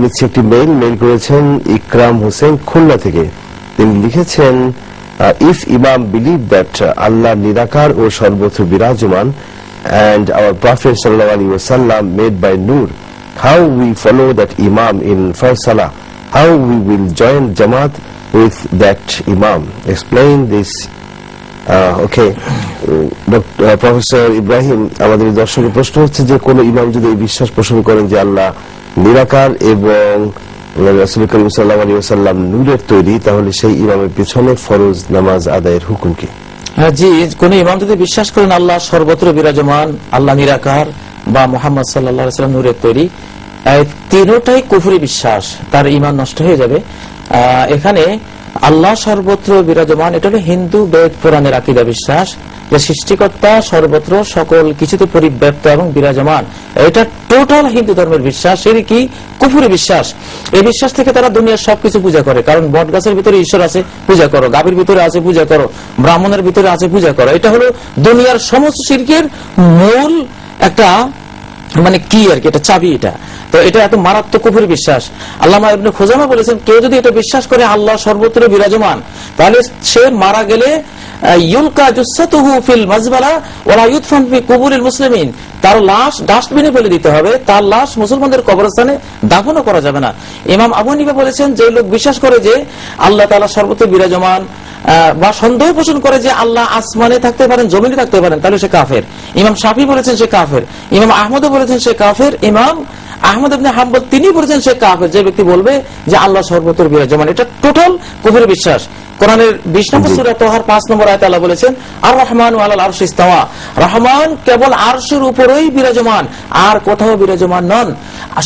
নিচে একটি মেইল করেছেন ইকরাম হোসেন খুলনা থেকে। তিনি লিখেছেন, if Imam believe that Allah নিরাকার ও সর্বত্র বিরাজমান and our Prophet sallallahu alaihi wasallam made by Nur, how we follow that Imam in first Salah? How we will join Jamaat with that Imam? Explain this. Okay, professor Ibrahim, আমাদের দর্শকের প্রশ্ন হচ্ছে যে কোন ইমাম যদি এই বিশ্বাস পোষণ করেন যে আল্লাহ নিরাকার এবং রাসূল করিম সাল্লাল্লাহু আলাইহি ওয়াসাল্লাম নূরের তৈরি, তাহলে সেই ইমামের পিছনে ফরজ নামাজ আদায়ের হুকুম কি? জি, কোন ইমাম যদি বিশ্বাস করেন আল্লাহ সর্বত্র বিরাজমান, আল্লাহ নিরাকার বা মুহাম্মদ সাল্লাল্লাহু আলাইহি ওয়াসাল্লাম নূরের তৈরি, তিনটাই কুফরি বিশ্বাস, তার ঈমান নষ্ট হয়ে যাবে। এখানে আল্লাহ সর্বত্র বিরাজমান, এটা হলো হিন্দু বেদ পুরাণের আকীদা বিশ্বাস যে সৃষ্টিকর্তা সর্বত্র সকল কিছুতে পরিব্যাপ্ত এবং বিরাজমান। এটা টোটাল হিন্দু ধর্মের বিশ্বাস, এর কি কুফরি বিশ্বাস। এই বিশ্বাস থেকে তারা দুনিয়ার সবকিছু পূজা করে, কারণ বট গাছের ভিতরে ঈশ্বর আছে পূজা করো, গাভীর ভিতরে আছে পূজা করো, ব্রাহ্মণের ভিতরে আছে পূজা করো। এটা হলো দুনিয়ার সমস্ত শিরকের মূল একটা মানে কি আর কি, এটা চাবি। এটা তো এটা এত মারাত্মক কুফরি বিশ্বাস। আল্লামা ইবনে খুজামা বলেছেন, কেউ যদি এটা বিশ্বাস করে আল্লাহ সর্বত্র বিরাজমান, তাহলে সে মারা গেলে ইউলকা জুসসাতুহু ফিল মাজবালা ওয়ালা ইউদফান ফি কুবুরিল মুসলিমিন, তার লাশ ডাস্টবিনে ফেলে দিতে হবে, তার লাশ মুসলমানদের কবরস্থানে দাফনও করা যাবে না। ইমাম আবু হানিফা বলেছেন, যে লোক বিশ্বাস করে যে আল্লাহ তাআলা সর্বত্র বিরাজমান বা সন্দেহ পোষণ করে যে আল্লাহ আসমানে থাকতে পারেন, জমিনে থাকতে পারেন, তাহলে সে কাফের। ইমাম শাফি বলেছেন সে কাফের, ইমাম আহমদও বলেছেন সে কাফের, ইমাম আহমদ ইবনে হাম্বল তিনি বলেছেন সে কাফের যে ব্যক্তি বলবে যে আল্লাহ সর্বত্র বিরাজমান। এটা টোটাল কুফরি বিশ্বাস। কোরআনের 20 নম্বর সূরা তাহার 5 নম্বর আয়াতে আল্লাহ বলেছেন, আর রহমান আলাল আরশি ইস্তাওয়া, রহমান কেবল আরশের উপরেই বিরাজমান, আর কোথাও বিরাজমান নন।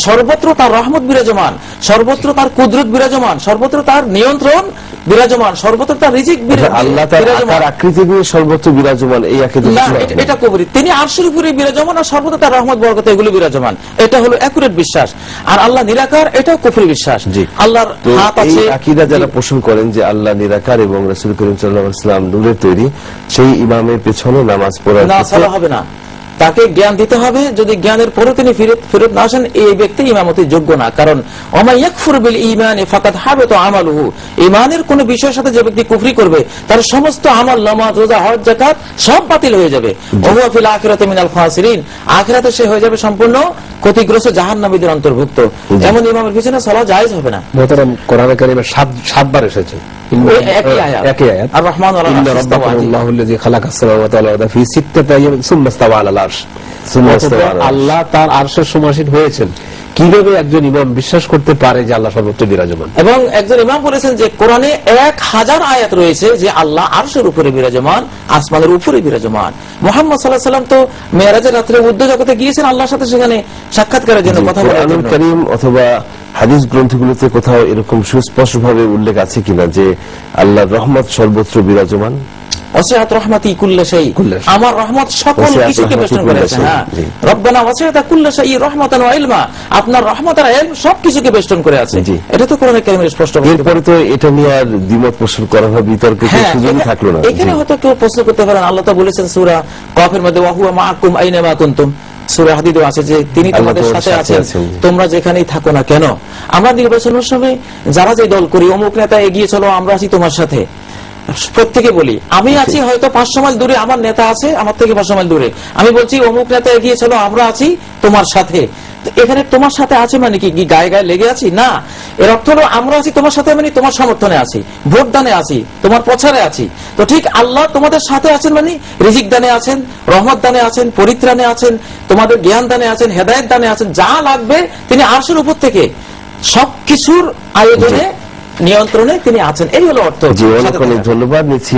সর্বত্র তার রহমত বিরাজমান, সর্বত্র তার কুদরত বিরাজমান, সর্বত্র তার নিয়ন্ত্রণ বিরাজমান, সর্বত্র তার রিজিক বিরাজমান। আল্লাহ তার আকৃতি দিয়ে সর্বত্র বিরাজমান, এই আকীদা না, এটা কুফরি। তিনি আরশের উপরে বিরাজমান আর সর্বত্র তার রহমত বরকত এগুলো বিরাজমান, এটা হলো একুরেট বিশ্বাস। আর আল্লাহ নিরাকার, এটাও কুফরি বিশ্বাস। আল্লাহর হাত আছে। আকীদা যারা পোষণ করেন যে আল্লাহ নিরাকার এবং রাসূল করিম সাল্লাল্লাহু আলাইহি ওয়াসাল্লাম নূরের তৈরি, সেই ইমামের পেছনে নামাজ পড়া হবে না, তাকে জ্ঞান দিতে হবে। যদি জ্ঞানের পরে তিনি ফেরত না আসেন, এই ব্যক্তি ইমামতি যোগ্য না। কারণ ওমা ইয়াকফুর বিল ঈমানি ফাকাদ হাবাতা আমালুহু, ঈমানের কোন বিষয়ের সাথে যে ব্যক্তি কুফরি করবে তার সমস্ত আমল, নামাজ, রোজা, হজ, যাকাত সব বাতিল হয়ে যাবে। ওয়া ফিল আখিরাতি মিনাল খাসিরিন, আখিরাতে সে হয়ে যাবে সম্পূর্ণ ক্ষতিগ্রস্ত জাহান্নামীদের অন্তর্ভুক্ত। এমন ইমামের পিছনে সালাত জায়েজ হবে না। মুহতারাম, কোরআনে কারিমে 7 বার এসেছে একই আয়াত, আর রহমান আল্লাহ রাব্বাকুল্লাহু আল্লাযী খালাকাস সামাওয়াতি ওয়াল আরদা ফি সিত্তাতি আইয়ামিন সুম্মা ইসতাওয়া আলাল আরশ। আল্লাহ তার আরশের সমাসীন হয়েছেন। কিভাবে একজন ইমাম বিশ্বাস করতে পারে যে আল্লাহ সর্বত্র বিরাজমান? এবং একজন ইমাম বলেছেন যে কোরআনে 1000 আয়াত রয়েছে যে আল্লাহ আরশের উপরে বিরাজমান, আসমানের উপরে বিরাজমান। মুহাম্মদ সাল্লাল্লাহু আলাইহি ওয়াসাল্লাম তো মেরাজের রাতে উর্দু জগতে গিয়েছেন আল্লাহর সাথে, সেখানে সাক্ষাৎকারের জন্য কথা বলার জন্য। কারীম অথবা হাদিস গ্রন্থগুলোতে কোথাও এরকম সুস্পষ্টভাবে উল্লেখ আছে কিনা যে আল্লাহর রহমত সর্বত্র বিরাজমান? ওয়াসিআত রাহমাতি কুল্লা শাই, আমার রহমত সকল কিছুকে বেষ্টন করেছে। হ্যাঁ, রব্বানা ওয়াসিআতা কুল্লা শাই রাহমাতান ওয়া ইলমা, আপনার রহমত আর ইলম সবকিছুকে বেষ্টন করে আছে। এটা তো কোরআনে কারিমে স্পষ্ট। এরপরে তো এটা নিয়ে আর দ্বিমত পোষণ করা হবে, বিতর্কের সুযোগ থাকলো না। এখানে হয়তো কেউ প্রশ্ন করতে পারেন, আল্লাহ তো বলেছেন সূরা কফের মধ্যে, ওয়া হুয়া মাআকুম আইনামা কুনতুম, সূরা হাদীদে আছে যে তিনি তোমাদের সাথে আছেন তোমরা যেখানেই থাকো না কেন। আমরা নির্বাচনের সময় যারা যে দল করি, অমুক নেতা এগিয়ে চলো আমরা আছি তোমার সাথে, প্রত্যেকে বলি আমি আছি হয়তো 500 মাইল দূরে, আমার নেতা আছে আমার থেকে 500 মাইল দূরে, আমি বলছি অমুক নেতা এগিয়ে চলো আমরা আছি তোমার সাথে। এখানে তোমার সাথে আছে মানে কি গায়ে গায়ে লেগে আছি? না, এর অর্থ হলো আমরা আছি তোমার সাথে মানে তোমার সমর্থনে আছি, ভোট দানে আছি, তোমার প্রচারে আছি। তো ঠিক আল্লাহ তোমাদের সাথে আছেন মানে রিজিক দানে আছেন, রহমত দানে আছেন, পরিত্রাণে আছেন, তোমাদের জ্ঞান দানে আছেন, হেদায়েত দানে আছেন, যা লাগবে তিনি আরশের উপর থেকে সবকিছুর আয়োজনে নিয়ন্ত্রণে তিনি আছেন। এই হলো অর্থ। অনেক ধন্যবাদ নিচ্ছি।